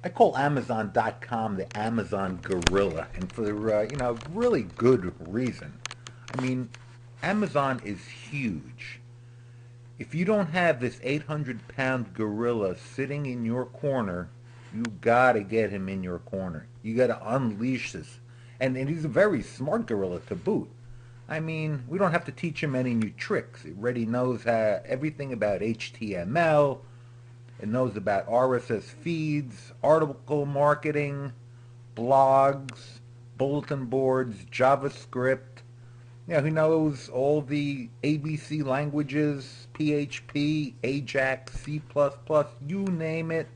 I call Amazon.com the Amazon Guerilla, and for really good reason. I mean, Amazon is huge. If you don't have this 800-pound gorilla sitting in your corner, you gotta get him in your corner. You gotta unleash this, and he's a very smart gorilla to boot. I mean, we don't have to teach him any new tricks. He already knows everything about HTML. It knows about RSS feeds, article marketing, blogs, bulletin boards, JavaScript. Yeah, he knows all the ABC languages, PHP, Ajax, C++, you name it.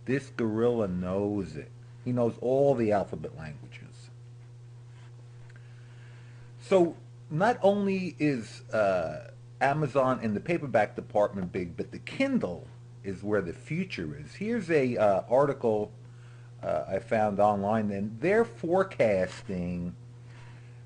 This gorilla knows it. He knows all the alphabet languages. So not only is Amazon in the paperback department big, but the Kindle is where the future is. Here's a article I found online, and they're forecasting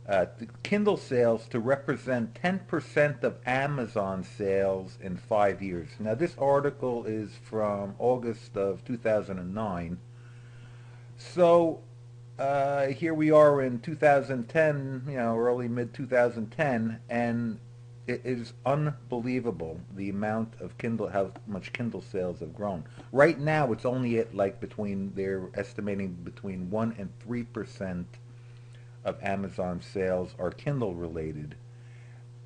the Kindle sales to represent 10% of Amazon sales in 5 years. Now, this article is from August of 2009. So here we are in 2010, early mid 2010, and it is unbelievable the amount of Kindle, how much Kindle sales have grown. Right now, it's only at they're estimating between 1 and 3% of Amazon sales are Kindle related,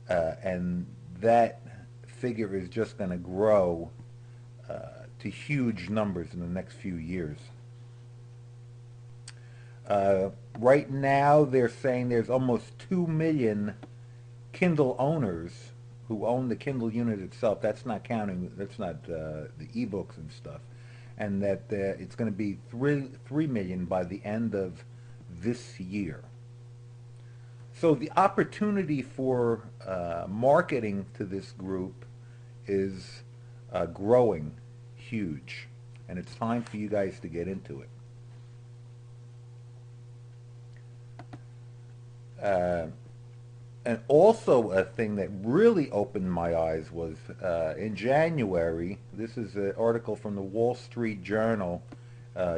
and that figure is just going to grow to huge numbers in the next few years. Right now, they're saying there's almost 2 million Kindle owners who own the Kindle unit itself. That's not counting. That's not the ebooks and stuff, and that it's going to be 3 million by the end of this year. So the opportunity for marketing to this group is growing huge, and it's time for you guys to get into it. Uh, and also a thing that really opened my eyes was in January. This is an article from the Wall Street Journal,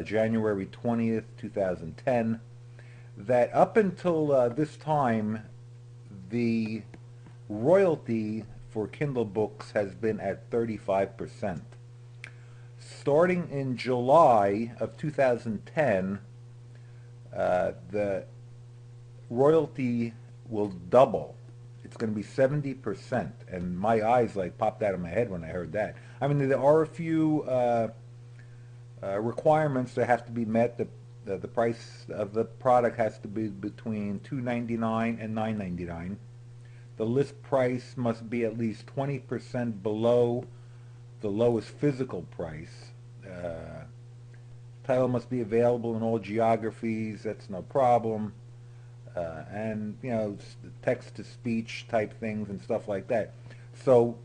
January 20th, 2010. That up until this time, the royalty for Kindle books has been at 35%. Starting in July of 2010, the royalty will double. It's going to be 70%, and my eyes popped out of my head when I heard that. I mean, there are a few requirements that have to be met. The price of the product has to be between $2.99 and $9.99. The list price must be at least 20% below the lowest physical price. Title must be available in all geographies. That's no problem. And text to speech type things and stuff like that. So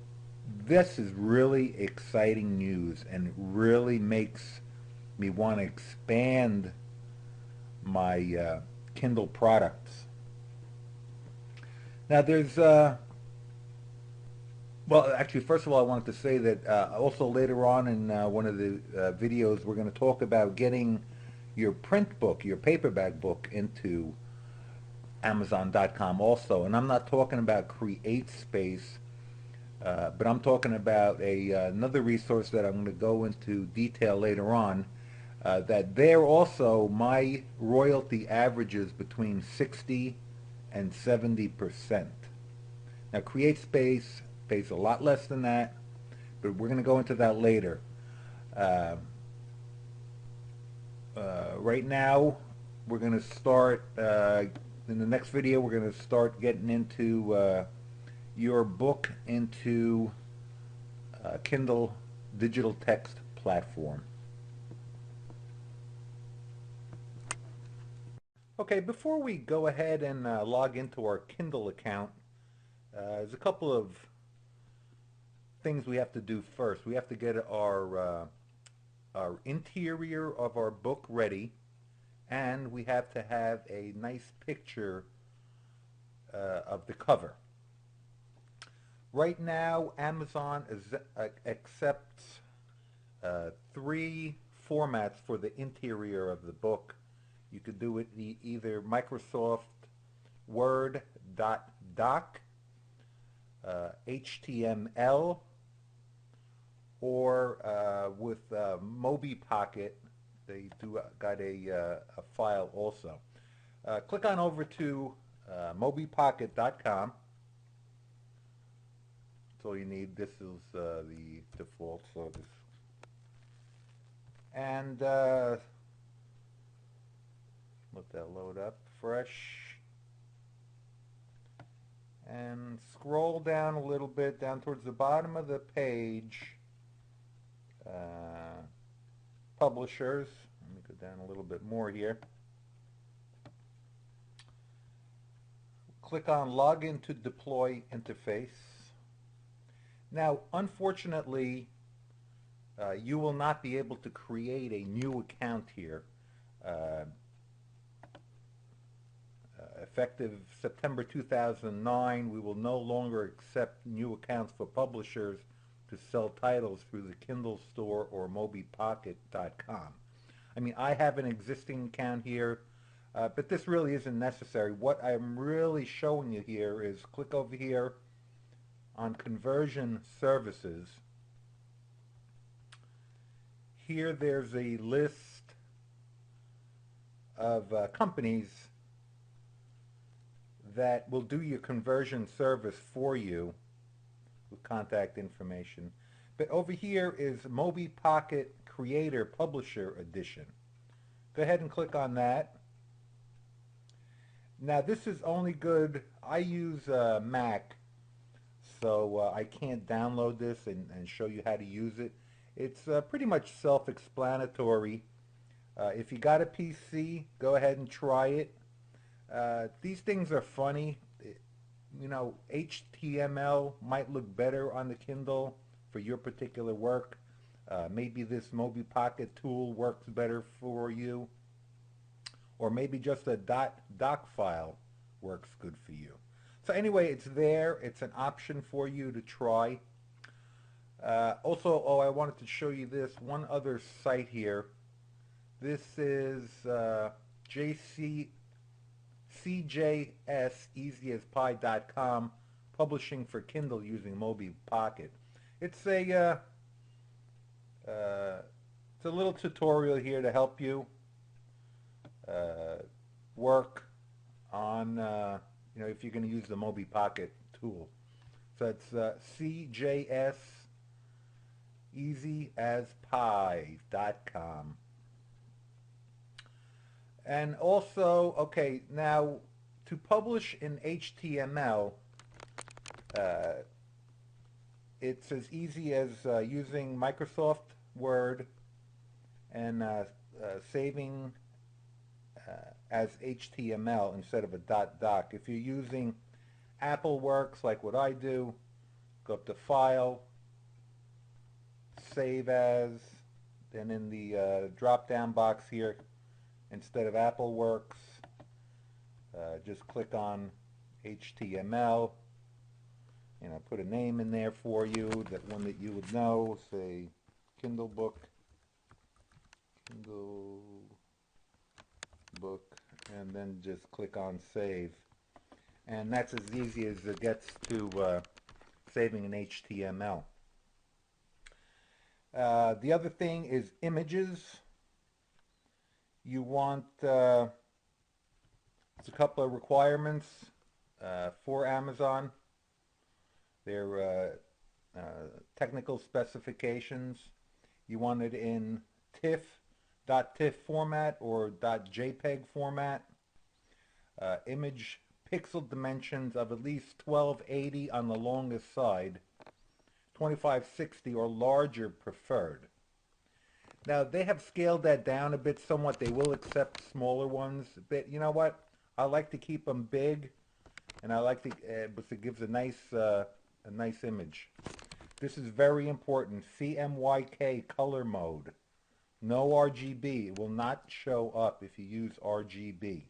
this is really exciting news, and it really makes me want to expand my Kindle products. Now there's well, actually, first of all, I wanted to say that also later on in one of the videos, we're going to talk about getting your print book, your paperback book, into Amazon.com also. And I'm not talking about CreateSpace, but I'm talking about another resource that I'm going to go into detail later on. That there also, my royalty averages between 60 and 70%. Now, CreateSpace pays a lot less than that, but we're going to go into that later. Right now, we're going to start, in the next video, we're going to start getting into your book into Kindle digital text platform. Okay, before we go ahead and log into our Kindle account, there's a couple of things we have to do first. We have to get our interior of our book ready, and we have to have a nice picture of the cover. Right now, Amazon accepts 3 formats for the interior of the book. You could do it either Microsoft Word .doc, HTML, or with Mobi Pocket. They do got a file also. Click on over to mobipocket.com. That's all you need. This is the default. So this, and let that load up fresh. And scroll down a little bit, down towards the bottom of the page. Publishers. Let me go down a little bit more here. Click on Login to Deploy Interface. Now, unfortunately, you will not be able to create a new account here. Effective September 2009, we will no longer accept new accounts for publishers to sell titles through the Kindle store or mobipocket.com. I mean, I have an existing account here, but this really isn't necessary. What I'm really showing you here is click over here on Conversion Services. Here there's a list of companies that will do your conversion service for you with contact information. But over here is Mobi Pocket Creator Publisher Edition. Go ahead and click on that. Now this is only good, I use Mac, so I can't download this and show you how to use it. It's pretty much self-explanatory. If you got a PC, go ahead and try it. These things are funny. You know, HTML might look better on the Kindle for your particular work. Maybe this Mobi Pocket tool works better for you. Or maybe just a doc file works good for you. So anyway, it's there. It's an option for you to try. Also, I wanted to show you this one other site here. This is CJSEasyAsPie.com, publishing for Kindle using Mobi Pocket. It's a little tutorial here to help you work on if you're going to use the Mobi Pocket tool. So it's CJSEasyAsPie.com. And also, okay, now to publish in HTML, it's as easy as using Microsoft Word and saving as HTML instead of a .doc. If you're using Apple Works like what I do, go up to File, Save As, then in the drop-down box here, instead of Apple Works, just click on HTML. Put a name in there for you, that one that you would know, say Kindle book, and then just click on Save. And that's as easy as it gets to saving in HTML. The other thing is images. You want, there's a couple of requirements for Amazon. They're technical specifications. You want it in TIFF, .tiff format or .jpeg format. Image pixel dimensions of at least 1280 on the longest side, 2560 or larger preferred. Now, they have scaled that down a bit somewhat. They will accept smaller ones, but you know what? I like to keep them big, and I like to, because it gives a nice image. This is very important. CMYK color mode. No RGB. It will not show up if you use RGB.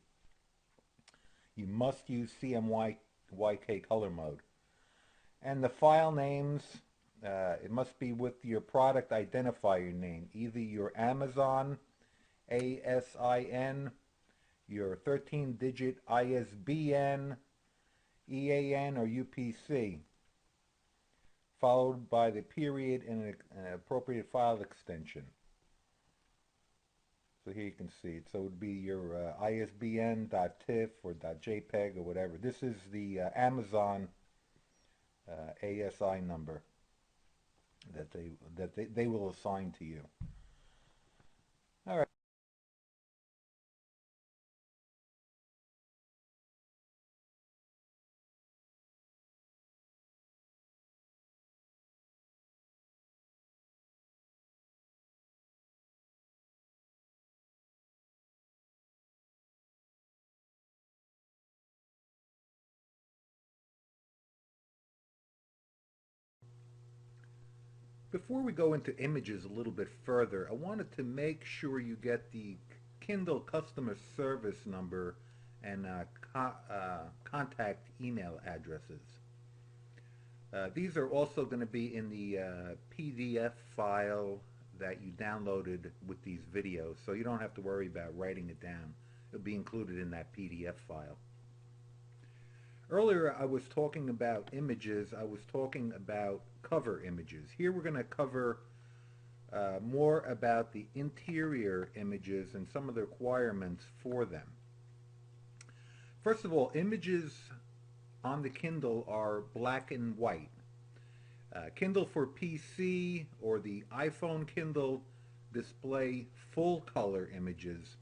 You must use CMYK color mode. And the file names, It must be with your product identifier name, either your Amazon ASIN, your 13-digit ISBN, EAN, or UPC, followed by the period and an appropriate file extension. So here you can see it. So it would be your ISBN.TIFF or .JPEG or whatever. This is the Amazon ASI number that they will assign to you. All right. Before we go into images a little bit further, I wanted to make sure you get the Kindle customer service number and contact email addresses. These are also going to be in the PDF file that you downloaded with these videos, so you don't have to worry about writing it down. It'll be included in that PDF file. Earlier I was talking about images. I was talking about cover images. Here we're going to cover more about the interior images and some of the requirements for them. First of all, images on the Kindle are black and white. Kindle for PC or the iPhone Kindle display full color images.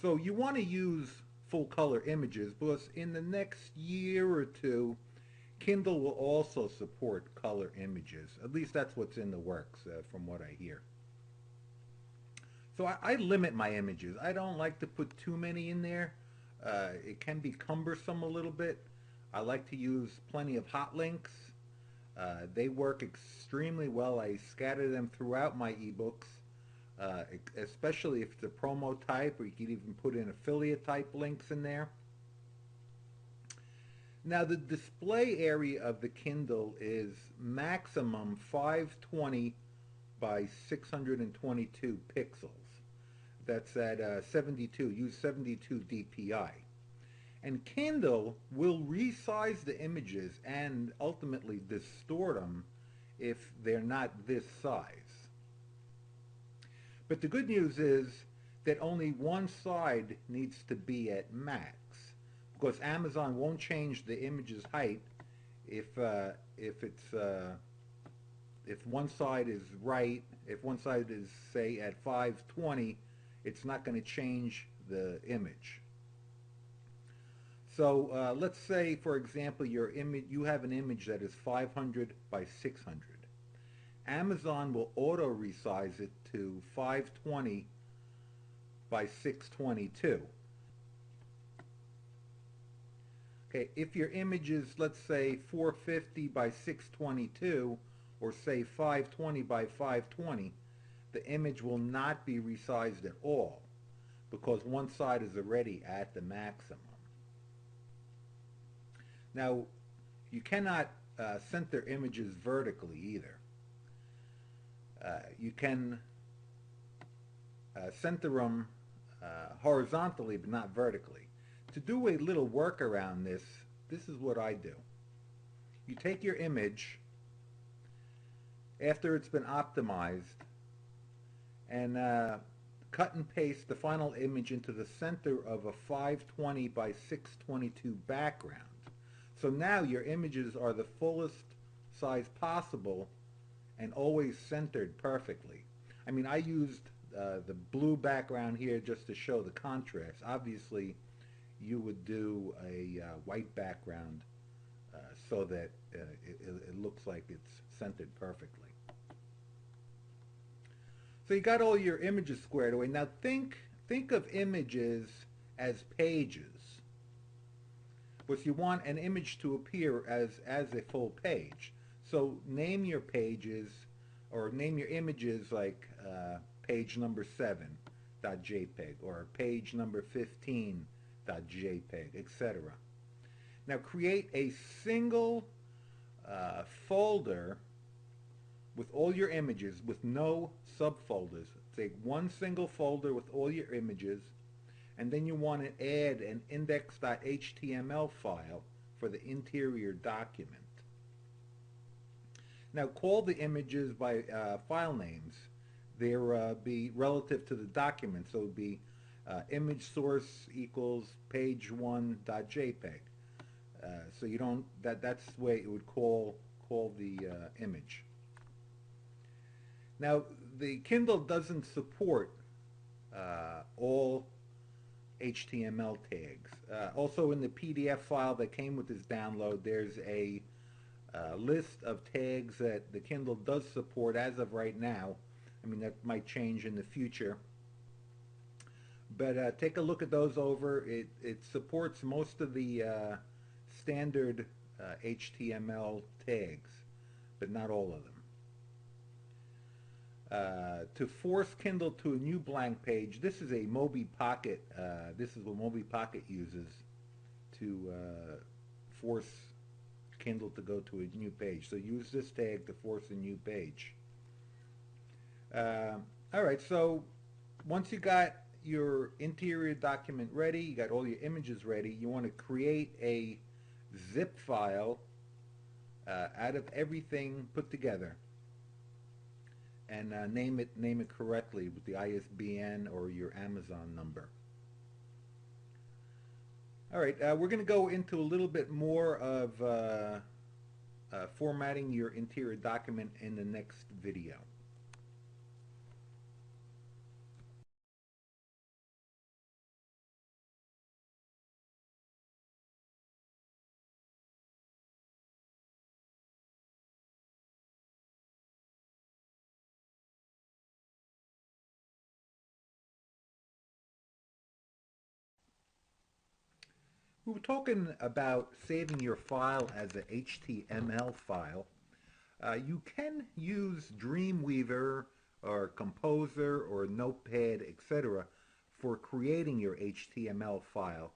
So you want to use full color images because in the next year or two, Kindle will also support color images. At least that's what's in the works from what I hear. So I limit my images. I don't like to put too many in there. It can be cumbersome a little bit. I like to use plenty of hot links. They work extremely well. I scatter them throughout my ebooks, especially if it's a promo type, or you can even put in affiliate type links in there. Now the display area of the Kindle is maximum 520 by 622 pixels. That's at 72, use 72 DPI. And Kindle will resize the images and ultimately distort them if they're not this size. But the good news is that only one side needs to be at max, because Amazon won't change the image's height if one side is right. If one side is, say, at 520, it's not going to change the image. So let's say, for example, you have an image that is 500 by 600. Amazon will auto resize it to 520 by 622. Okay, if your image is, let's say, 450 by 622, or say 520 by 520, the image will not be resized at all because one side is already at the maximum. Now, you cannot center images vertically either. You can center them horizontally, but not vertically. To do a little work around this, this is what I do. You take your image after it's been optimized and cut and paste the final image into the center of a 520 by 622 background. So now your images are the fullest size possible and always centered perfectly. I mean, I used the blue background here just to show the contrast. Obviously, you would do a white background so that it looks like it's centered perfectly. So you got all your images squared away. Now think of images as pages. But you want an image to appear as a full page. So name your pages, or name your images like page number 7.jpg or page number 15.jpg, etc. Now create a single folder with all your images with no subfolders. Take one single folder with all your images, and then you want to add an index.html file for the interior document. Now call the images by file names. They'll be relative to the document, so it would be image source equals page1.jpg. So you don't, that's the way it would call the image. Now the Kindle doesn't support all HTML tags. Also in the PDF file that came with this download, there's a list of tags that the Kindle does support as of right now. I mean, that might change in the future. But take a look at those over. It supports most of the standard HTML tags, but not all of them. To force Kindle to a new blank page, this is a Mobi Pocket. This is what Mobi Pocket uses to force Kindle to go to a new page. So use this tag to force a new page. Alright, so once you got your interior document ready, you got all your images ready, you want to create a zip file out of everything put together, and name it correctly with the ISBN or your Amazon number. Alright, we're going to go into a little bit more of formatting your interior document in the next video. We were talking about saving your file as an HTML file. You can use Dreamweaver or Composer or Notepad, etc. for creating your HTML file.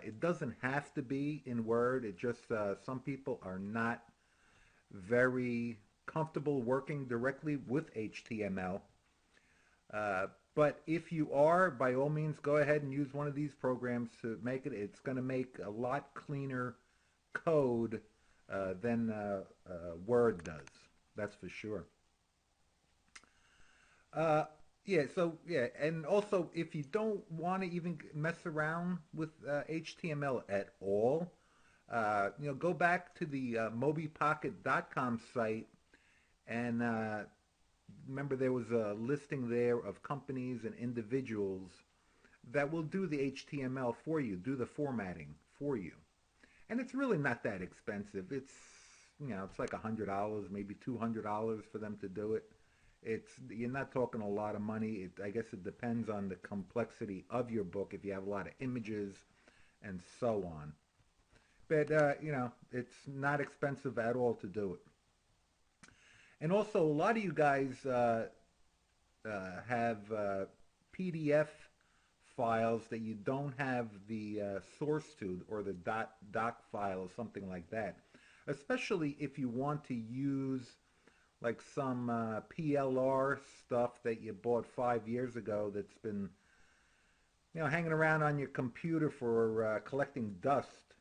It doesn't have to be in Word. It just, some people are not very comfortable working directly with HTML. But if you are, by all means, go ahead and use one of these programs to make it. It's going to make a lot cleaner code than Word does. That's for sure. Yeah, and also if you don't want to even mess around with HTML at all, go back to the mobipocket.com site, and remember there was a listing there of companies and individuals that will do the HTML for you, do the formatting for you. And it's really not that expensive. It's like $100, maybe $200 for them to do it. You're not talking a lot of money. I guess it depends on the complexity of your book, if you have a lot of images and so on. But, it's not expensive at all to do it. And also, a lot of you guys have PDF files that you don't have the source to, or the doc file or something like that. Especially if you want to use like some PLR stuff that you bought 5 years ago that's been hanging around on your computer for collecting dust,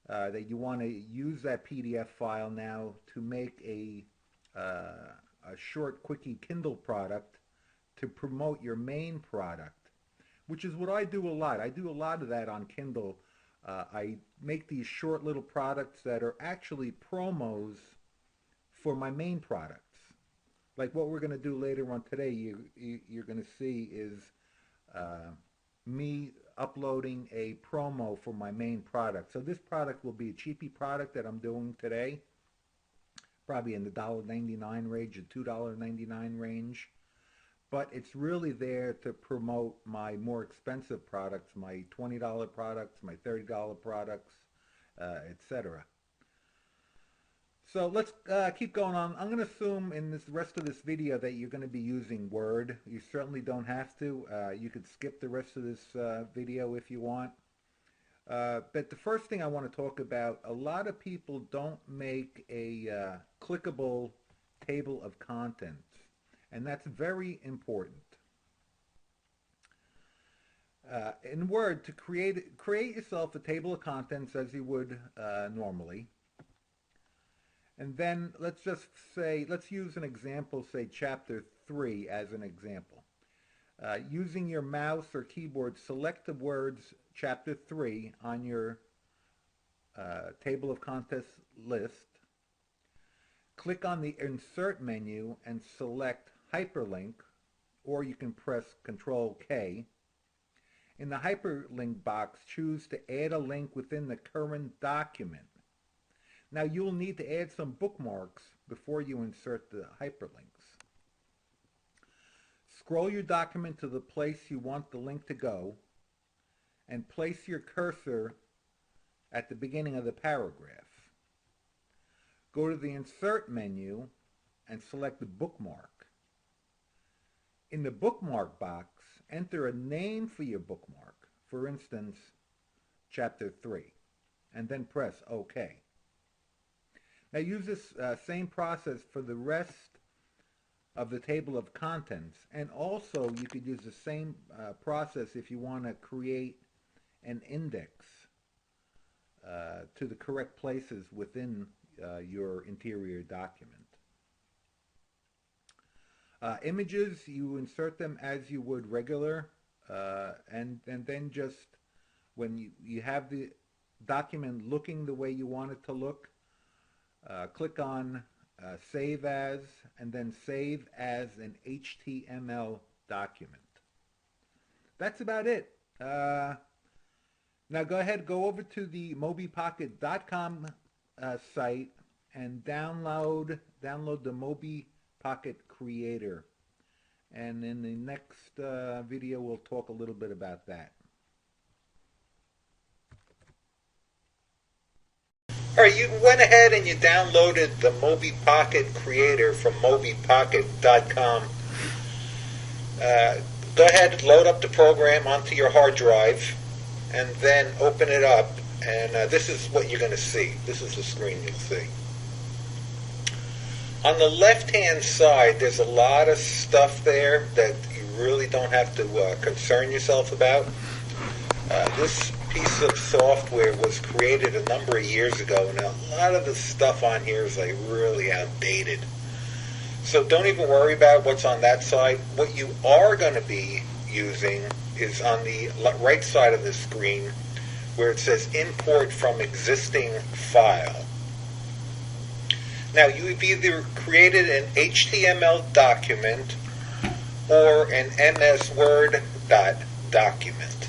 that you want to use that PDF file now to make a short quickie Kindle product to promote your main product, which is what I do a lot. I do a lot of that on Kindle. I make these short little products that are actually promos for my main products. Like what we're going to do later on today, you're going to see is me uploading a promo for my main product. So this product will be a cheapy product that I'm doing today, probably in the $1.99 range, the $2.99 range. But it's really there to promote my more expensive products, my $20 products, my $30 products, etc. So let's keep going on. I'm going to assume in this rest of this video that you're going to be using Word. You certainly don't have to. You could skip the rest of this video if you want. But the first thing I want to talk about, a lot of people don't make a clickable table of contents. And that's very important. In Word, to create yourself a table of contents as you would normally. And then let's use an example, say chapter 3 as an example. Using your mouse or keyboard, select the words chapter 3 on your table of contents list. Click on the insert menu and select hyperlink, or you can press Control K. In the hyperlink box, choose to add a link within the current document. Now you'll need to add some bookmarks before you insert the hyperlinks. Scroll your document to the place you want the link to go and place your cursor at the beginning of the paragraph. Go to the Insert menu and select the bookmark. In the bookmark box, enter a name for your bookmark, for instance, Chapter 3, and then press OK. Now use this same process for the rest of the table of contents, and also you could use the same process if you want to create an index to the correct places within your interior document. Images, you insert them as you would regular, and then just when you have the document looking the way you want it to look, click on Save As, and then Save as an HTML document. That's about it. Now go ahead, go over to the mobipocket.com site and download the Mobi Pocket Creator, and in the next video we'll talk a little bit about that. Alright, you went ahead and you downloaded the Mobi Pocket Creator from mobipocket.com. Go ahead, load up the program onto your hard drive and then open it up, and this is what you're going to see. This is the screen you'll see. On the left-hand side, there's a lot of stuff there that you really don't have to concern yourself about. This piece of software was created a number of years ago, and a lot of the stuff on here is like really outdated. So don't even worry about what's on that side. What you are going to be using is on the right side of the screen where it says Import from Existing File. Now, you've either created an HTML document or an MS Word document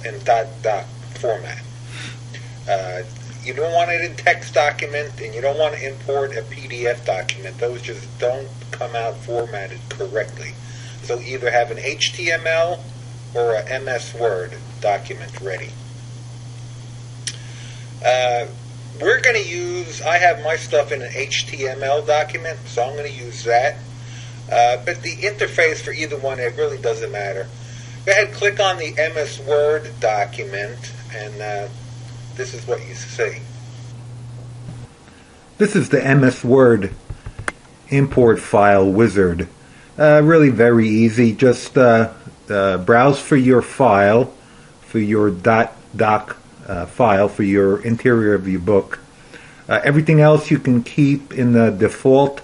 in .doc format. You don't want it in text document, and you don't want to import a PDF document. Those just don't come out formatted correctly. So either have an HTML or a MS Word document ready. We're going to use, I have my stuff in an HTML document, so I'm going to use that. But the interface for either one, it really doesn't matter. Go ahead, click on the MS Word document, and this is what you see. This is the MS Word import file wizard. Really very easy. Just browse for your file, for your .doc file, for your interior of your book. Everything else you can keep in the default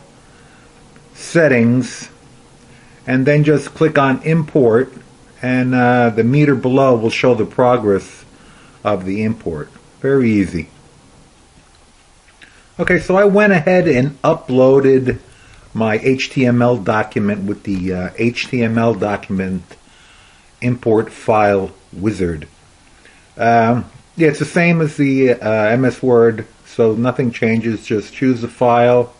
settings, and then just click on import, and the meter below will show the progress of the import. Very easy. Okay, so I went ahead and uploaded my HTML document with the HTML document import file wizard. Yeah, it's the same as the MS Word, so nothing changes. Just choose the file,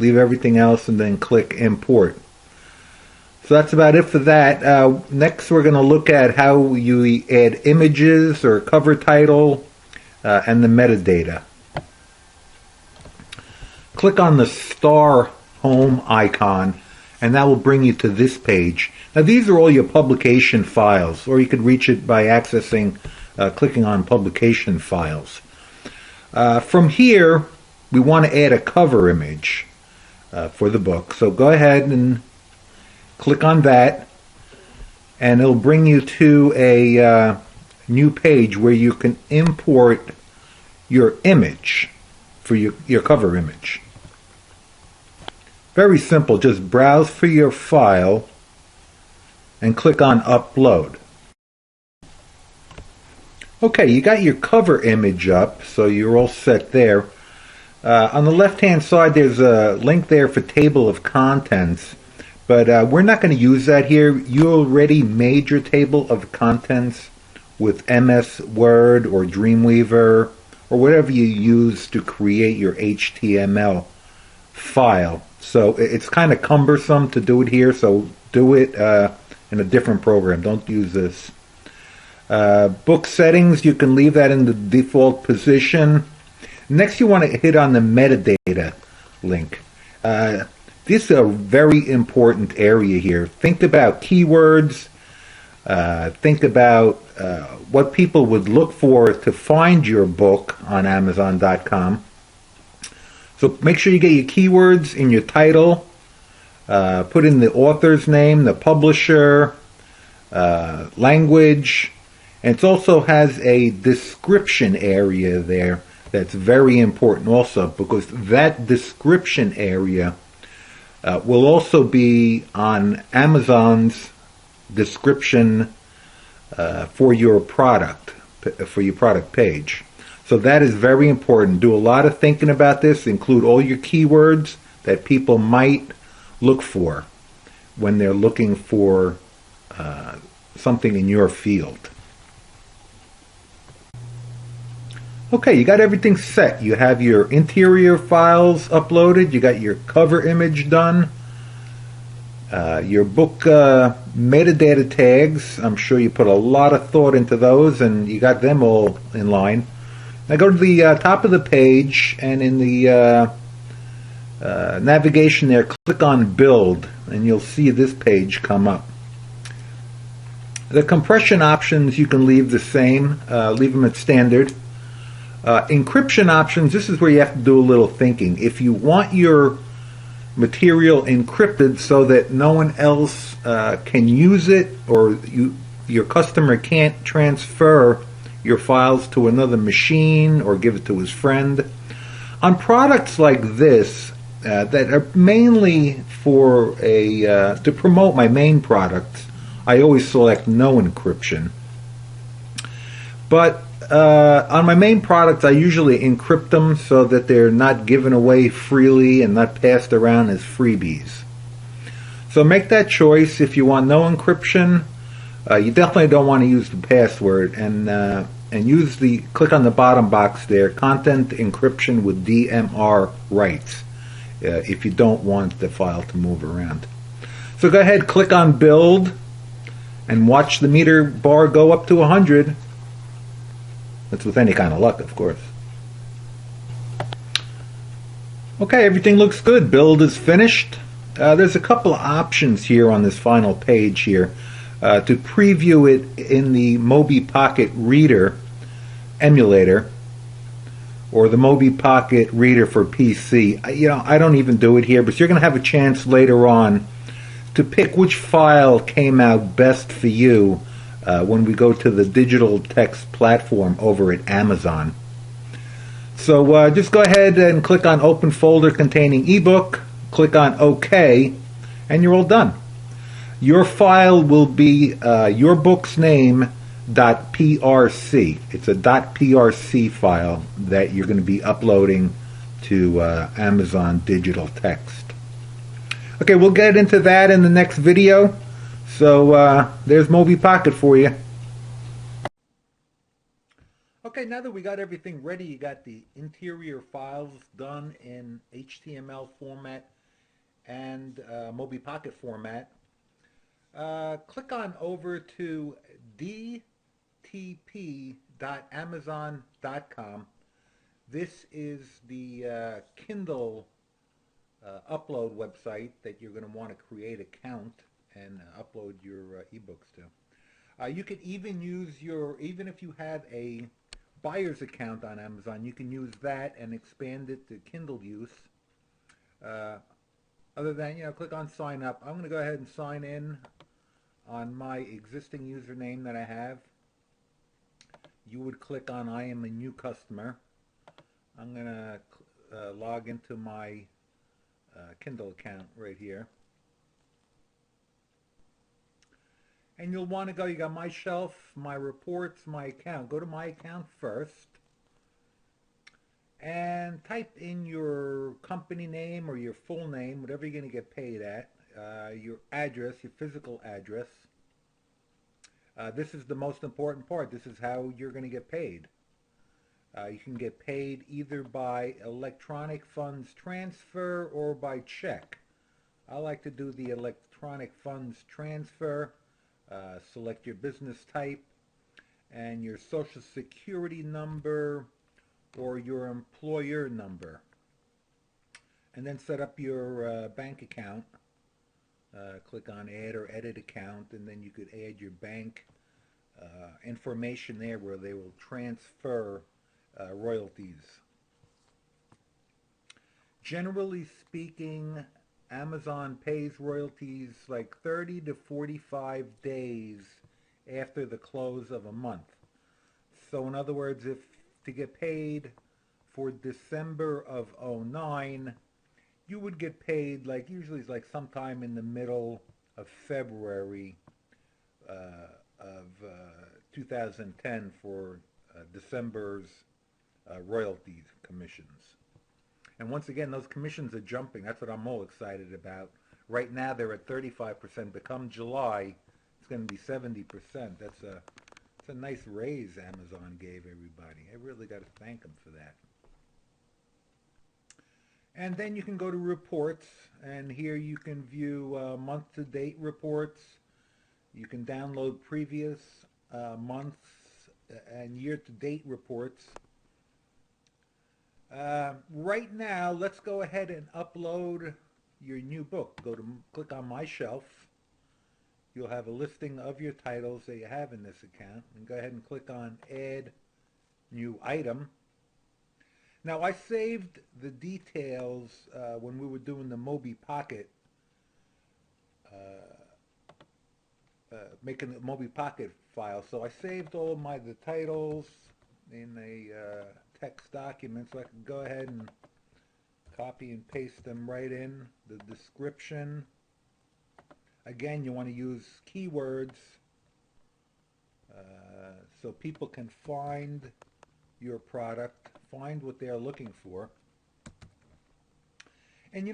leave everything else, and then click import. So that's about it for that. Next, we're going to look at how you add images or cover title and the metadata. Click on the star home icon, and that will bring you to this page. Now, these are all your publication files, or you could reach it by accessing, clicking on publication files. From here, we want to add a cover image. for the book. So go ahead and click on that, and it'll bring you to a new page where you can import your image for your cover image. Very simple. Just browse for your file and click on Upload. Okay, you got your cover image up, so you're all set there. On the left-hand side, there's a link there for table of contents, but we're not going to use that here. You already made your table of contents with MS Word or Dreamweaver or whatever you use to create your HTML file. So it's kind of cumbersome to do it here, so do it in a different program. Don't use this. Book settings, you can leave that in the default position. Next, you want to hit on the metadata link. This is a very important area here. Think about keywords. Think about what people would look for to find your book on Amazon.com. So make sure you get your keywords in your title. Put in the author's name, the publisher, language, and it also has a description area there that's very important also, because that description area will also be on Amazon's description for your product page. So that is very important. Do a lot of thinking about this. Include all your keywords that people might look for when they're looking for something in your field. Okay, you got everything set. You have your interior files uploaded. You got your cover image done. Your book metadata tags. I'm sure you put a lot of thought into those, and you got them all in line. Now go to the top of the page, and in the navigation there, click on Build, and you'll see this page come up. The compression options you can leave the same. Leave them at standard. Encryption options, this is where you have to do a little thinking. If you want your material encrypted so that no one else can use it, or your customer can't transfer your files to another machine or give it to his friend. On products like this that are mainly for to promote my main products, I always select no encryption. But on my main products, I usually encrypt them so that they're not given away freely and not passed around as freebies. So make that choice. If you want no encryption, you definitely don't want to use the password, and click on the bottom box there, content encryption with DMR rights, if you don't want the file to move around. So go ahead, click on Build, and watch the meter bar go up to 100. That's with any kind of luck, of course. Okay, everything looks good. Build is finished. There's a couple of options here on this final page here to preview it in the Moby Pocket Reader emulator, or the Moby Pocket Reader for PC. I don't even do it here, but you're going to have a chance later on to pick which file came out best for you when we go to the digital text platform over at Amazon. So just go ahead and click on Open Folder Containing ebook, click on OK, and you're all done. Your file will be your book's name .prc. It's a .prc file that you're going to be uploading to Amazon Digital Text. Okay, we'll get into that in the next video. So there's Moby Pocket for you. Okay, now that we got everything ready, you got the interior files done in HTML format and Moby Pocket format. Click on over to dtp.amazon.com. This is the Kindle upload website that you're going to want to create an account and upload your ebooks to. You could even use even if you had a buyer's account on Amazon, you can use that and expand it to Kindle use. Other than, click on sign up. I'm going to go ahead and sign in on my existing username that I have. You would click on I am a new customer. I'm going to log into my Kindle account right here. And you'll want to go, you got my shelf, my reports, my account. Go to my account first and type in your company name or your full name, whatever you're going to get paid at, your address, your physical address. This is the most important part. This is how you're going to get paid. You can get paid either by electronic funds transfer or by check. I like to do the electronic funds transfer. Select your business type and your social security number or your employer number. And then set up your bank account. Click on add or edit account, and then you could add your bank information there where they will transfer royalties. Generally speaking, Amazon pays royalties like 30 to 45 days after the close of a month. So in other words, if to get paid for December of '09, you would get paid like usually it's like sometime in the middle of February of 2010 for December's royalties commissions. And once again, those commissions are jumping. That's what I'm all excited about. Right now, they're at 35%. But come July, it's going to be 70%. It's a nice raise Amazon gave everybody. I really got to thank them for that. And then you can go to reports, and here you can view month-to-date reports. You can download previous months and year-to-date reports. Right now, let's go ahead and upload your new book. Click on My Shelf. You'll have a listing of your titles that you have in this account. And go ahead and click on Add New Item. Now, I saved the details when we were doing the Moby Pocket, making the Moby Pocket file. So I saved all the titles in a text document, so I can go ahead and copy and paste them right in. The description. Again, you want to use keywords so people can find your product, find what they're looking for. And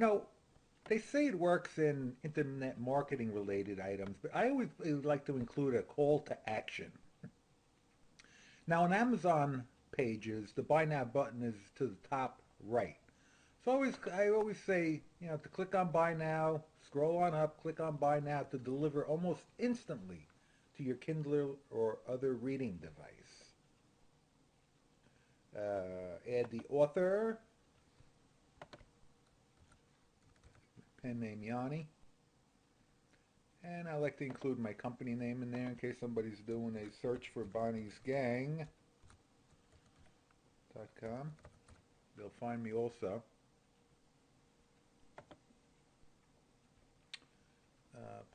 they say it works in internet marketing related items, but I always like to include a call to action. Now on Amazon pages, the buy now button is to the top right. So I always say, to click on buy now, scroll on up, click on buy now to deliver almost instantly to your Kindle or other reading device. Add the author, pen name Yanni, and I like to include my company name in there in case somebody's doing a search for Bonnie'sGang.com. They'll find me also.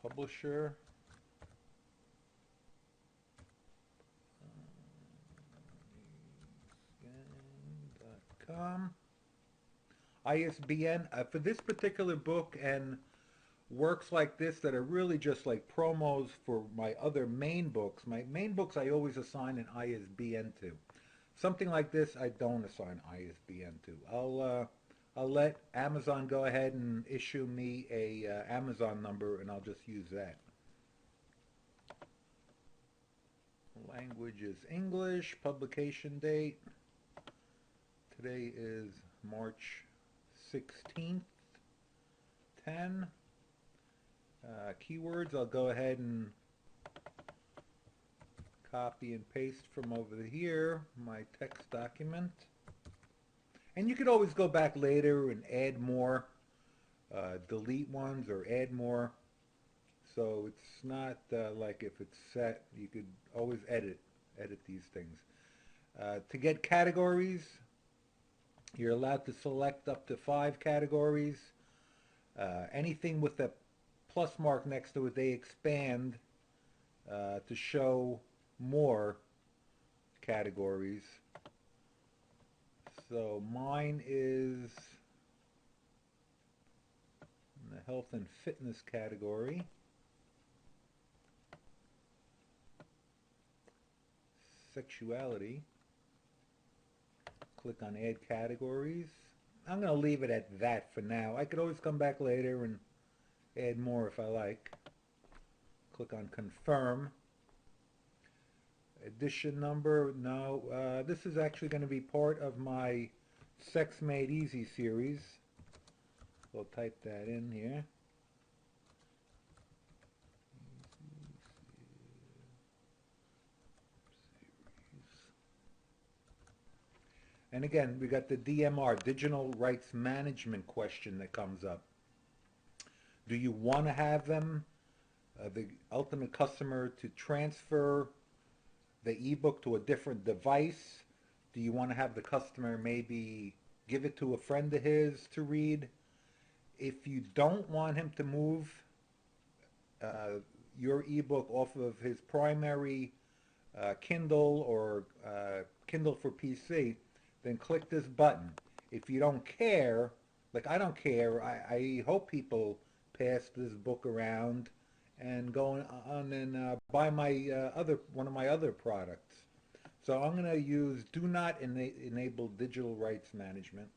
Publisher, Bonnie'sGang.com. ISBN for this particular book and works like this that are really just like promos for my other main books. My main books I always assign an ISBN to. Something like this I don't assign ISBN to. I'll let Amazon go ahead and issue me a Amazon number, and I'll just use that. Language is English. Publication date. Today is March 16th, 10. Keywords, I'll go ahead and copy and paste from over here, my text document. And you could always go back later and add more, delete ones or add more. So it's not like if it's set, you could always edit these things. To get categories, you're allowed to select up to 5 categories. Anything with a plus mark next to it, they expand to show more categories. So mine is in the health and fitness category. Sexuality. Click on add categories. I'm going to leave it at that for now. I could always come back later and add more if I like. Click on confirm. Edition number, no. This is actually going to be part of my Sex Made Easy series. We'll type that in here. And again, we got the DMR, Digital Rights Management question that comes up. Do you want to have them, the ultimate customer, to transfer the ebook to a different device? Do you want to have the customer maybe give it to a friend of his to read? If you don't want him to move uh, your ebook off of his primary Kindle or Kindle for PC, then click this button. If you don't care, like I don't care, I hope people pass this book around and go on and buy my one of my other products. So I'm going to use do not enable digital rights management.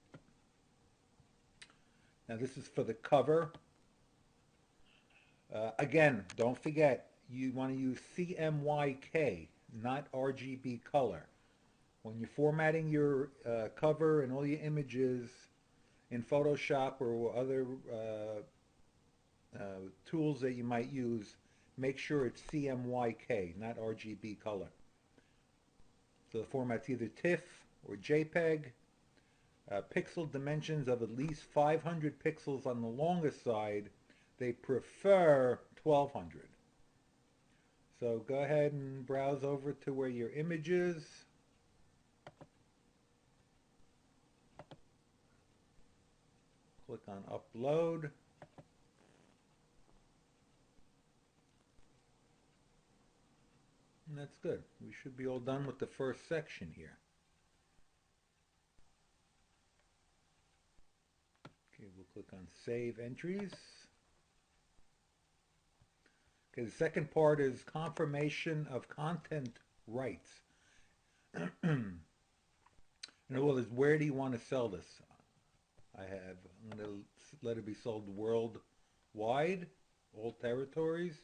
Now this is for the cover. Again, don't forget, you want to use CMYK, not RGB color. When you're formatting your cover and all your images in Photoshop or other tools that you might use, make sure it's CMYK, not RGB color. So the format's either TIFF or JPEG. Pixel dimensions of at least 500 pixels on the longest side. They prefer 1200. So go ahead and browse over to where your image is. Click on upload. And that's good. We should be all done with the first section here. Okay, we'll click on Save Entries. Okay, the second part is confirmation of content rights. In other words, where do you want to sell this? I'm going to let it be sold worldwide, all territories.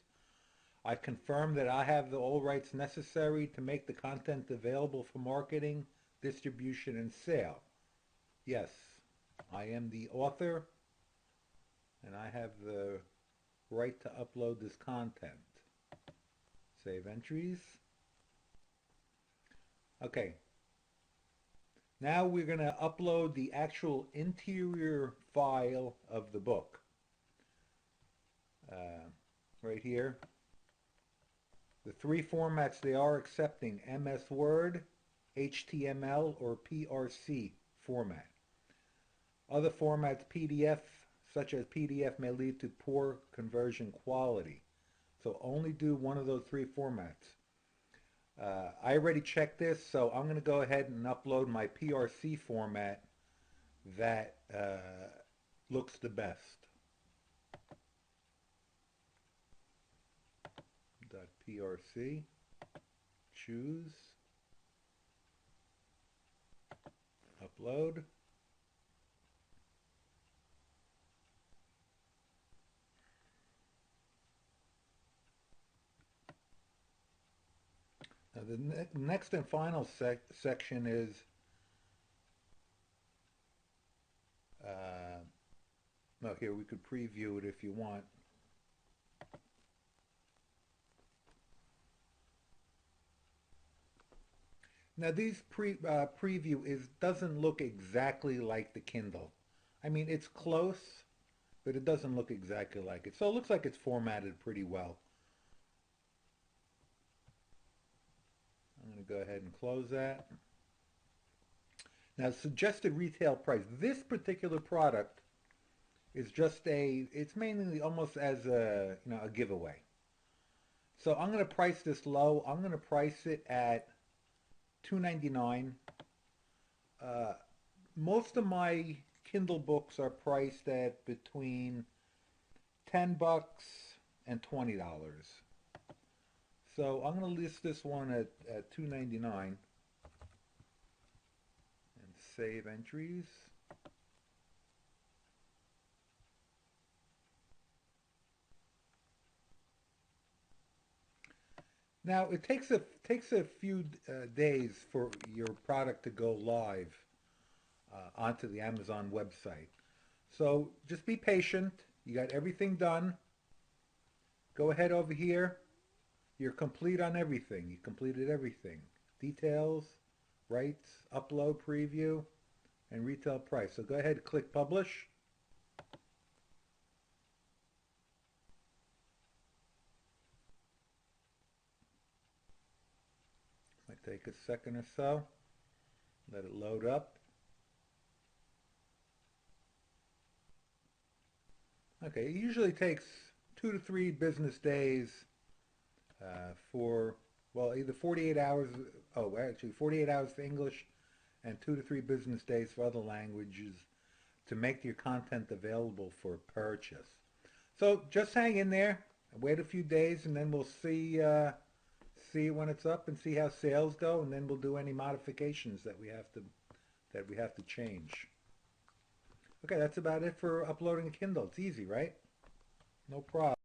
I confirm that I have all rights necessary to make the content available for marketing, distribution, and sale. Yes, I am the author, and I have the right to upload this content. Save entries. Okay. Now we're going to upload the actual interior file of the book. Right here. The three formats they are accepting: MS Word, HTML, or PRC format. Other formats, PDF, such as PDF, may lead to poor conversion quality. So only do one of those three formats. I already checked this, so I'm going to go ahead and upload my PRC format that looks the best. .prc, choose, upload. Now the next and final section is no, here we could preview it if you want. Now these preview doesn't look exactly like the Kindle. I mean, it's close, but it doesn't look exactly like it. So it looks like it's formatted pretty well. I'm going to go ahead and close that. Now, suggested retail price. This particular product is just it's mainly almost as a giveaway. So I'm going to price this low. I'm going to price it at $2.99. Uh, Most of my Kindle books are priced at between $10 and $20. So I'm going to list this one at $2.99 and save entries. Now it takes a few days for your product to go live onto the Amazon website. So just be patient. You got everything done. Go ahead over here. You're complete on everything. You completed everything. Details, rights, upload, preview, and retail price. So go ahead and click publish. Might take a second or so. Let it load up. Okay, it usually takes 2 to 3 business days for, well, either 48 hours, oh, actually 48 hours for English and 2 to 3 business days for other languages to make your content available for purchase. So just hang in there, wait a few days, and then we'll see when it's up and see how sales go, and then we'll do any modifications that we have to change. Okay, that's about it for uploading a Kindle. It's easy, right? No problem.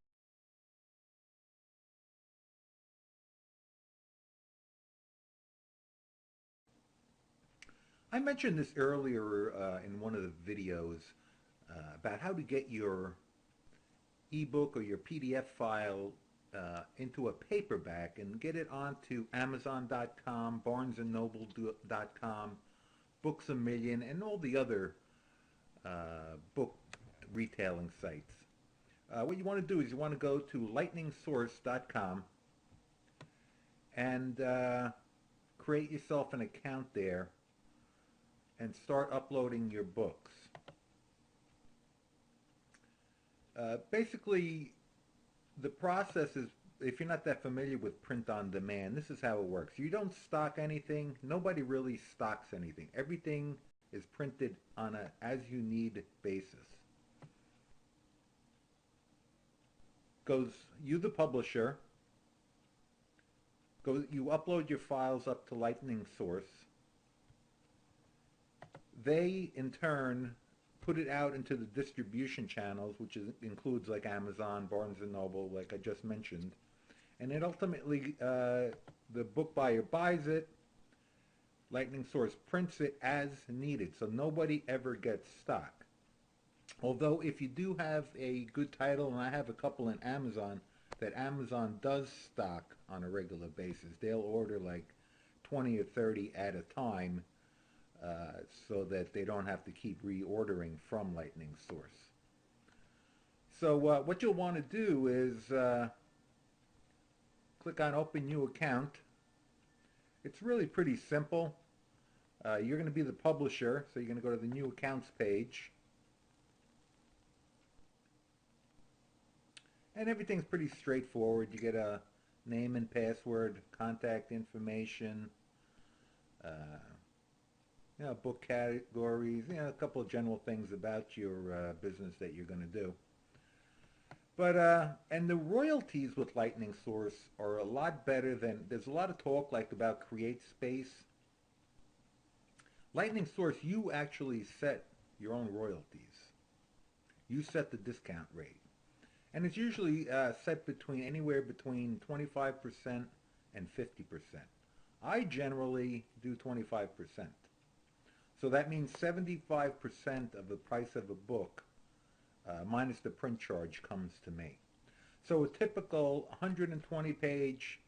I mentioned this earlier in one of the videos about how to get your ebook or your PDF file into a paperback and get it onto Amazon.com, BarnesandNoble.com, Books A Million, and all the other book retailing sites. What you want to do is you want to go to lightningsource.com and create yourself an account there and start uploading your books. Basically, the process is, if you're not that familiar with print on demand, this is how it works. You don't stock anything. Nobody really stocks anything. Everything is printed on a as you need basis. Goes you the publisher, you upload your files up to Lightning Source. They in turn put it out into the distribution channels, which includes like Amazon, Barnes and Noble, like I just mentioned, and then ultimately the book buyer buys it. Lightning Source prints it as needed, so nobody ever gets stock. Although if you do have a good title, and I have a couple in Amazon that Amazon does stock on a regular basis, they'll order like 20 or 30 at a time so that they don't have to keep reordering from Lightning Source. So what you'll want to do is click on Open New Account. It's really pretty simple. You're going to be the publisher, so you're going to go to the New Accounts page. And everything's pretty straightforward. You get a name and password, contact information, uh, book categories, a couple of general things about your business that you're going to do. But and the royalties with Lightning Source are a lot better than, there's a lot of talk like about Create Space. Lightning Source, you actually set your own royalties. You set the discount rate. And it's usually set between anywhere between 25% and 50%. I generally do 25%. So that means 75% of the price of a book, minus the print charge, comes to me. So a typical 120-page,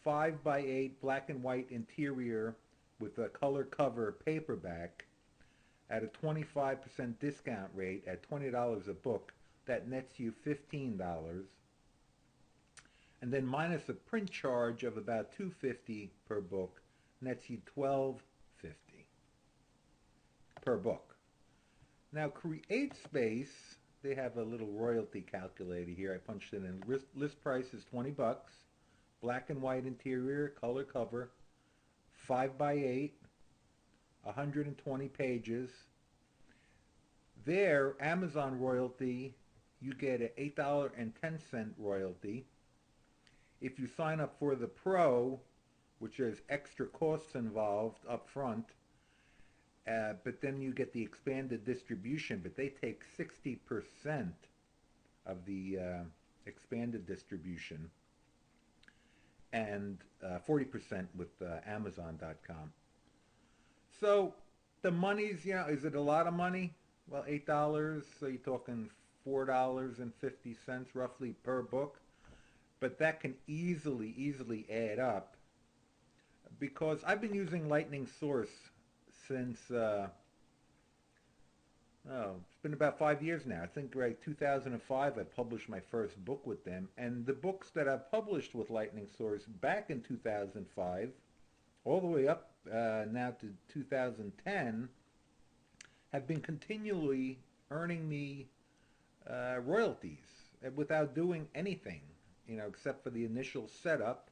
5x8 black and white interior with a color cover paperback at a 25% discount rate at $20 a book, that nets you $15. And then minus a print charge of about $2.50 per book, nets you $12.50 per book. Now CreateSpace they have a little royalty calculator here. I punched it in. List price is 20 bucks. Black and white interior, color cover, 5 by 8, 120 pages. There, Amazon royalty, you get an $8.10 royalty. If you sign up for the Pro, which there's extra costs involved up front, but then you get the expanded distribution, but they take 60% of the expanded distribution and 40% with Amazon.com. So the money's, is it a lot of money? Well, $8, so you're talking $4.50 roughly per book. But that can easily add up because I've been using Lightning Source since, it's been about 5 years now. I think right 2005 I published my first book with them. And the books that I published with Lightning Source back in 2005, all the way up now to 2010, have been continually earning me royalties without doing anything, except for the initial setup.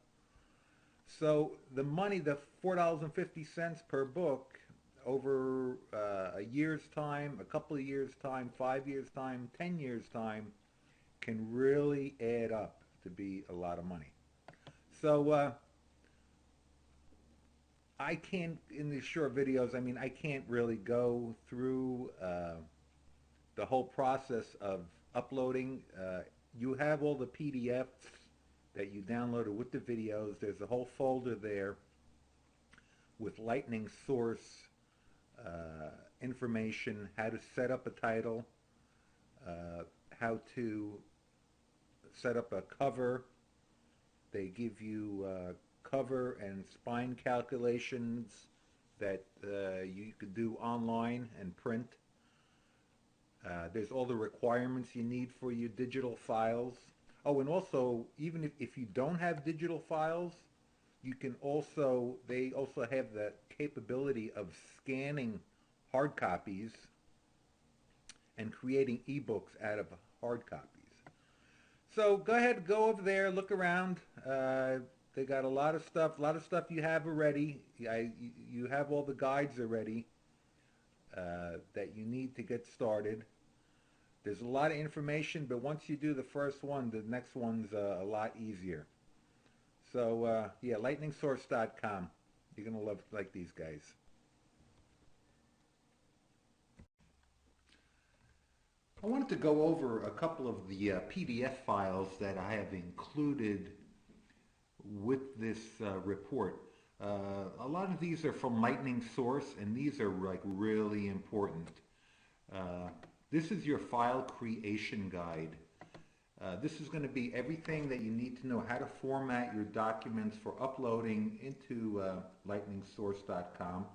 So the money, the $4.50 per book, over a year's time, a couple of years' time, 5 years' time, 10 years' time, can really add up to be a lot of money. So I can't, in these short videos, I can't really go through the whole process of uploading. You have all the PDFs that you downloaded with the videos. There's a whole folder there with Lightning Source information, how to set up a title, how to set up a cover. They give you cover and spine calculations that you could do online and print. There's all the requirements you need for your digital files. Oh, and also, even if you don't have digital files, you can also, they also have the capability of scanning hard copies and creating ebooks out of hard copies. So go ahead, go over there, look around. They got a lot of stuff you have already. You have all the guides already that you need to get started. There's a lot of information, but once you do the first one, the next one's a lot easier. So yeah, lightningsource.com. You're gonna like these guys. I wanted to go over a couple of the PDF files that I have included with this report. A lot of these are from Lightning Source, and these are like really important. This is your file creation guide. This is going to be everything that you need to know how to format your documents for uploading into lightningsource.com.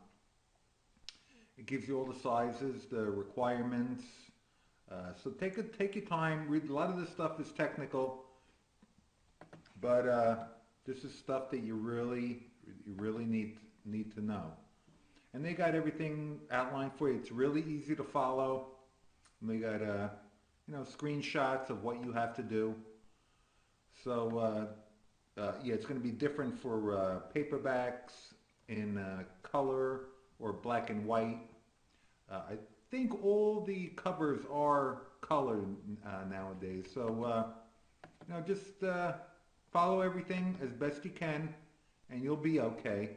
It gives you all the sizes, the requirements. So take your time. Read. A lot of this stuff is technical, but this is stuff that you really need to know. And they got everything outlined for you. It's really easy to follow. And they got screenshots of what you have to do. So yeah, it's going to be different for paperbacks in color or black and white. I think all the covers are colored nowadays. So just follow everything as best you can, and you'll be okay.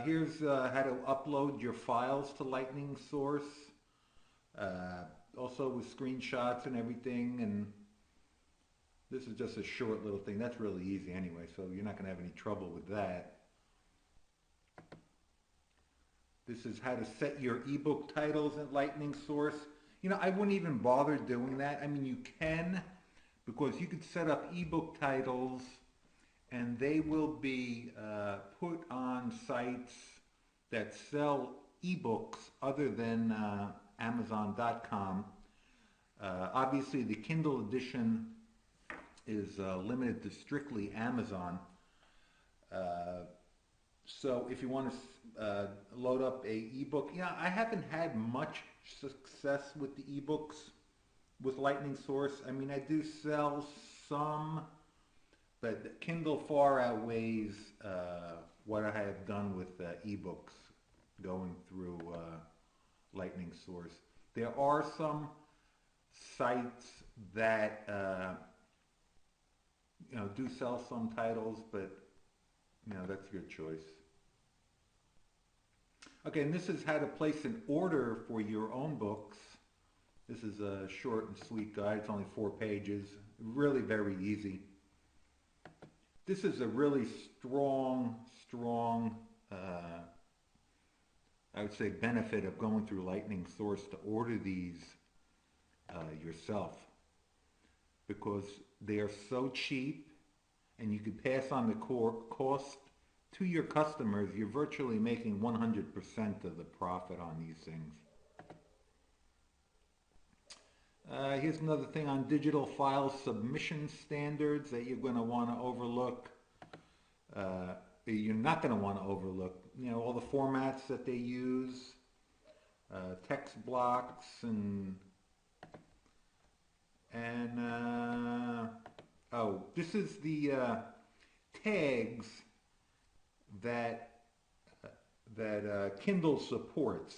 Here's how to upload your files to Lightning Source. Also with screenshots and everything, and this is just a short little thing. That's really easy anyway, so you're not going to have any trouble with that. This is how to set your ebook titles in Lightning Source. I wouldn't even bother doing that. You can, because you could set up ebook titles and they will be put on sites that sell ebooks other than Amazon.com. Obviously, the Kindle edition is limited to strictly Amazon. So if you want to load up a ebook, I haven't had much success with the ebooks. with Lightning Source. I mean, I do sell some, but Kindle far outweighs what I have done with ebooks going through Lightning Source. There are some sites that do sell some titles, but that's your choice. Okay, and this is how to place an order for your own books. This is a short and sweet guide. It's only 4 pages. Really very easy. This is a really strong, I would say, benefit of going through Lightning Source to order these yourself, because they are so cheap and you can pass on the cost to your customers. You're virtually making 100% of the profit on these things. Here's another thing on digital file submission standards that you're going to want to overlook. You're not going to want to overlook, all the formats that they use, text blocks and oh, this is the tags that Kindle supports.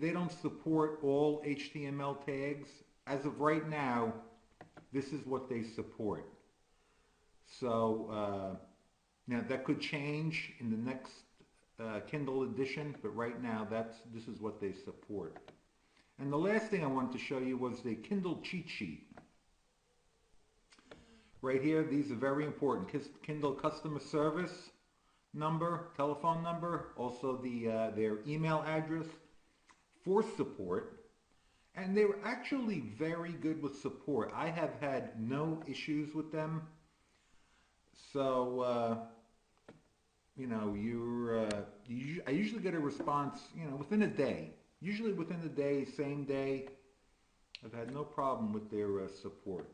They don't support all HTML tags. As of right now, this is what they support. So now that could change in the next Kindle edition, but right now this is what they support. And the last thing I wanted to show you was the Kindle cheat sheet. Right here, these are very important. Kindle customer service number, telephone number, also their email address for support. And they were actually very good with support. I have had no issues with them. So, I usually get a response, within a day. Usually within a day, same day. I've had no problem with their support.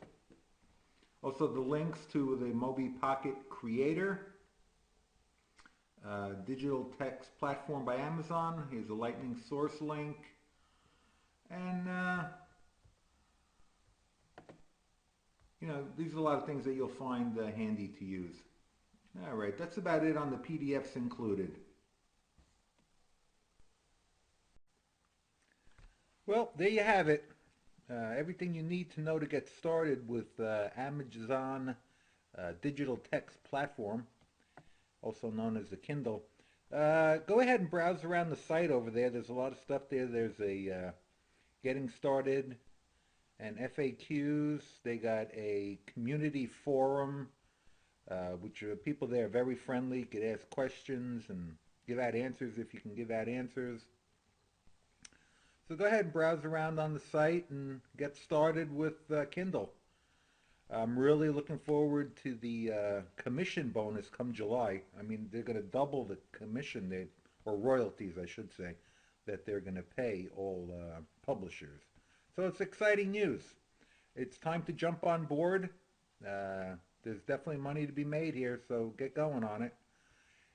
Also, the links to the Mobi Pocket Creator, digital text platform by Amazon. Here's a Lightning Source link. And, these are a lot of things that you'll find handy to use. All right, that's about it on the PDFs included. Well, there you have it. Everything you need to know to get started with Amazon digital text platform, also known as the Kindle. Go ahead and browse around the site over there. There's a lot of stuff there. There's a getting started and FAQs. They got a community forum, which are people there very friendly. You could ask questions and give out answers if you can give out answers. So go ahead and browse around on the site and get started with Kindle. I'm really looking forward to the commission bonus come July. I mean, they're going to double the commission, or royalties, I should say, that they're going to pay all publishers. So it's exciting news. It's time to jump on board. There's definitely money to be made here, so get going on it.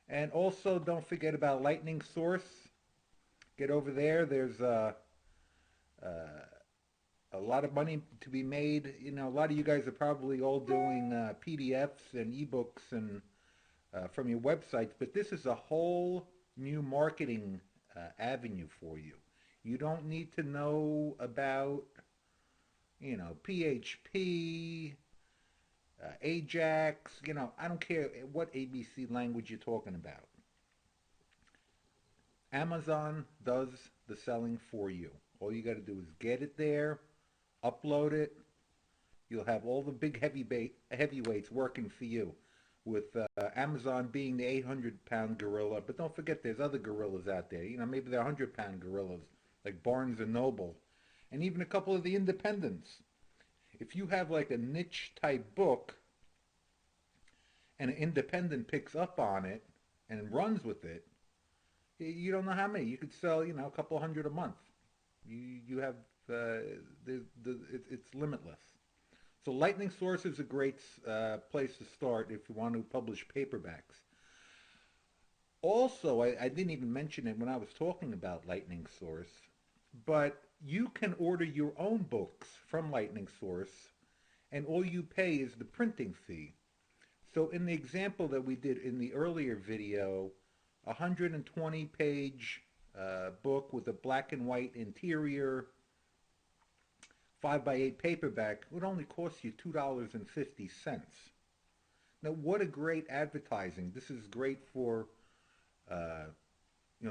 And also, don't forget about Lightning Source. Get over there. There's a lot of money to be made. A lot of you guys are probably all doing PDFs and ebooks and from your websites, but this is a whole new marketing avenue for you. You don't need to know about, PHP, Ajax. I don't care what ABC language you're talking about. Amazon does the selling for you. All you got to do is get it there, upload it. You'll have all the big heavyweights working for you, with Amazon being the 800-pound gorilla. But don't forget, there's other gorillas out there. Maybe they're 100-pound gorillas, like Barnes and Noble, and even a couple of the independents. If you have like a niche type book, and an independent picks up on it and runs with it, you don't know how many. You could sell, a couple hundred a month. You have, it's limitless. So Lightning Source is a great place to start if you want to publish paperbacks. Also, I didn't even mention it when I was talking about Lightning Source, but you can order your own books from Lightning Source, and all you pay is the printing fee. So in the example that we did in the earlier video, a 120 page book with a black and white interior, 5 by 8 paperback would only cost you $2.50. Now, what a great advertising. This is great for uh,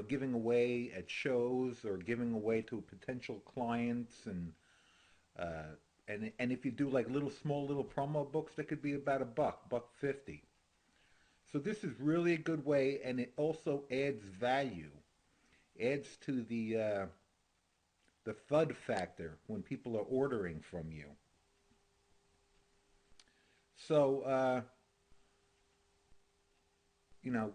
giving away at shows or giving away to potential clients, uh, and if you do like little small little promo books, that could be about a buck 50. So this is really a good way, and it also adds value, adds to the FUD factor when people are ordering from you. So you know,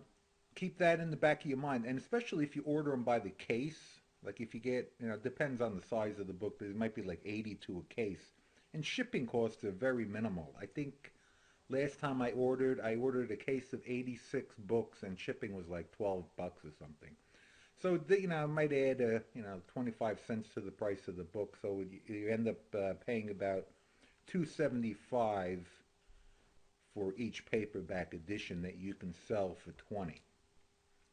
keep that in the back of your mind, and especially if you order them by the case. Like if you get, it depends on the size of the book, but it might be like 80 to a case, and shipping costs are very minimal. I think last time I ordered a case of 86 books, and shipping was like $12 or something. So I might add 25 cents to the price of the book, so you end up paying about 275 for each paperback edition that you can sell for 20.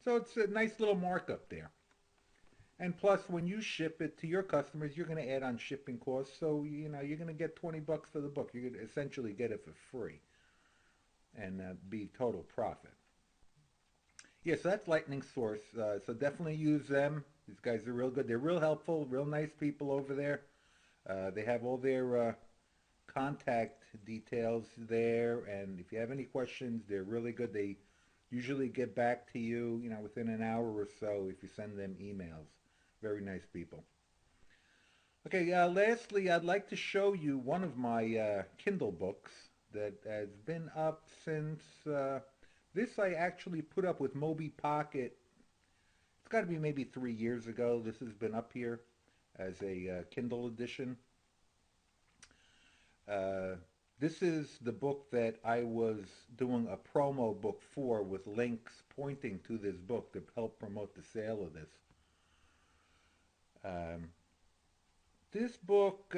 So it's a nice little markup there. And plus, when you ship it to your customers, you're going to add on shipping costs. So you're going to get $20 for the book. You're going to essentially get it for free and be total profit. Yeah, so that's Lightning Source. So definitely use them. These guys are real good. They're real helpful, real nice people over there. They have all their contact details there, and if you have any questions, they're really good. They usually get back to you, within an hour or so if you send them emails. Very nice people. Okay, lastly, I'd like to show you one of my Kindle books that has been up since this I actually put up with Moby Pocket. It's got to be maybe 3 years ago. This has been up here as a Kindle edition. Uh, this is the book that I was doing a promo book for, with links pointing to this book to help promote the sale of this. Um, this book,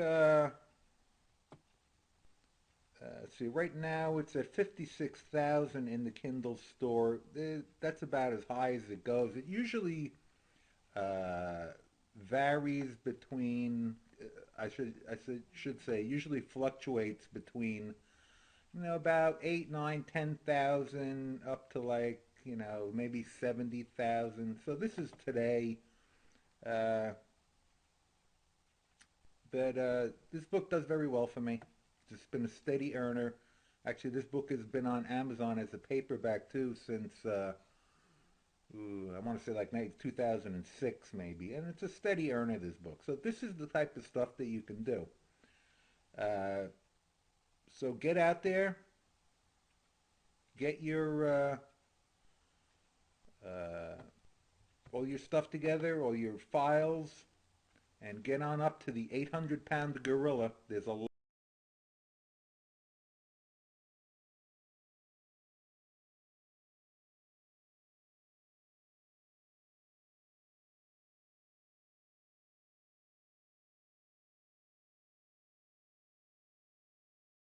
let's see, right now it's at 56,000 in the Kindle store. That's about as high as it goes. It usually uh, varies between, I should say, usually fluctuates between about 8, 9, 10,000 up to like maybe 70,000. So this is today, uh, but this book does very well for me. It's been a steady earner. Actually, this book has been on Amazon as a paperback too since I want to say like maybe 2006 maybe, and it's a steady earner, this book. So this is the type of stuff that you can do. Uh, so get out there, get your all your stuff together, all your files, and get on up to the 800-pound gorilla. There's a